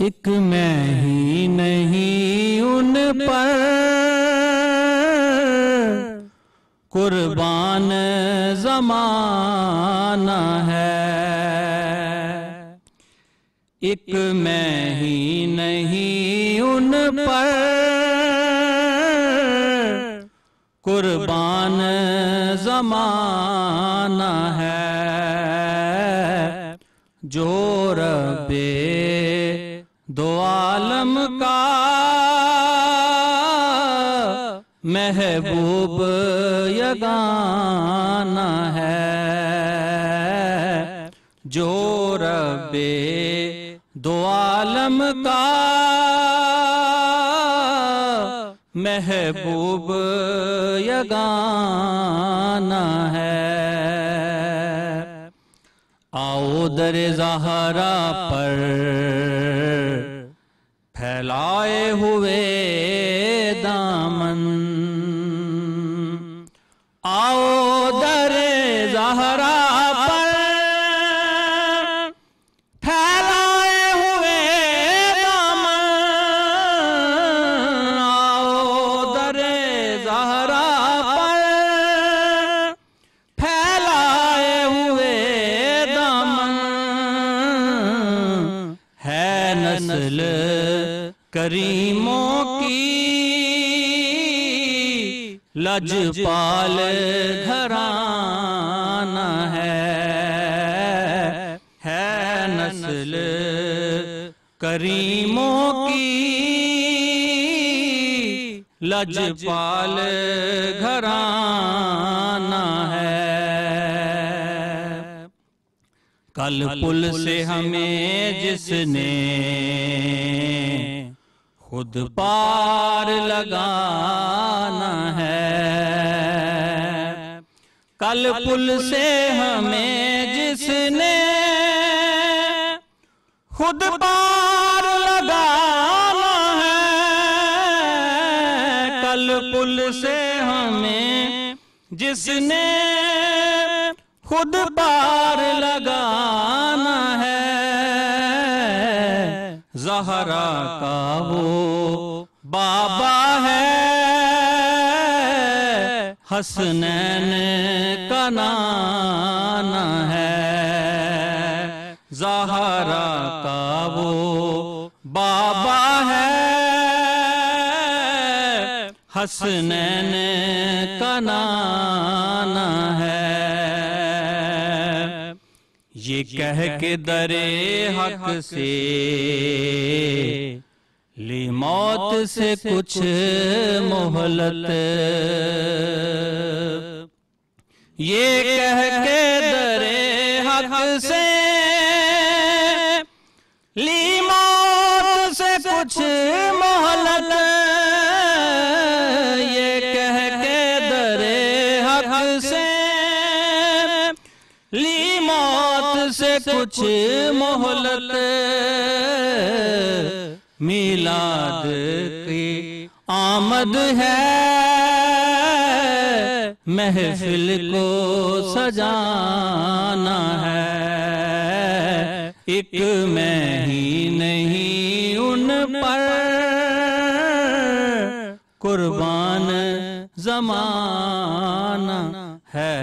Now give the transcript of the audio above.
एक मैं ही नहीं उन पर कुर्बान ज़माना है। एक मैं ही नहीं उन पर कुर्बान ज़माना है। जो रब्बे दो आलम का महबूब यगाना है। जो रब्बे दो आलम का महबूब यगाना है। आओ दर ज़हरा पर फैलाए हुए दामन, आओ दर ज़हरा पर फैलाए हुए दामन, आओ दर ज़हरा पर फैलाए हुए दामन। है नस्ल करीमों की लजपाल घराना है नस्ल करीमों की लजपाल घराना है। कल पुल से हमें जिसने खुद पार लगाना है, कल पुल से हमें जिसने खुद पार लगाना है, कल पुल से हमें जिसने खुद पार लगाना है। ज़हरा का वो बाबा है, हसनैन का नाना है। ज़हरा का वो बाबा है, हसनैन का नाना है। ये कह के दरे हक से ली मौत से कुछ मोहलत, ये कह के दरे हक से ली मौत से कुछ मोहलत, ये कह के दरे हक से ली मौत से कुछ मोहलत। मिलाद की आमद है, महफिल को सजाना है। एक मैं ही नहीं उन पर कुर्बान ज़माना है।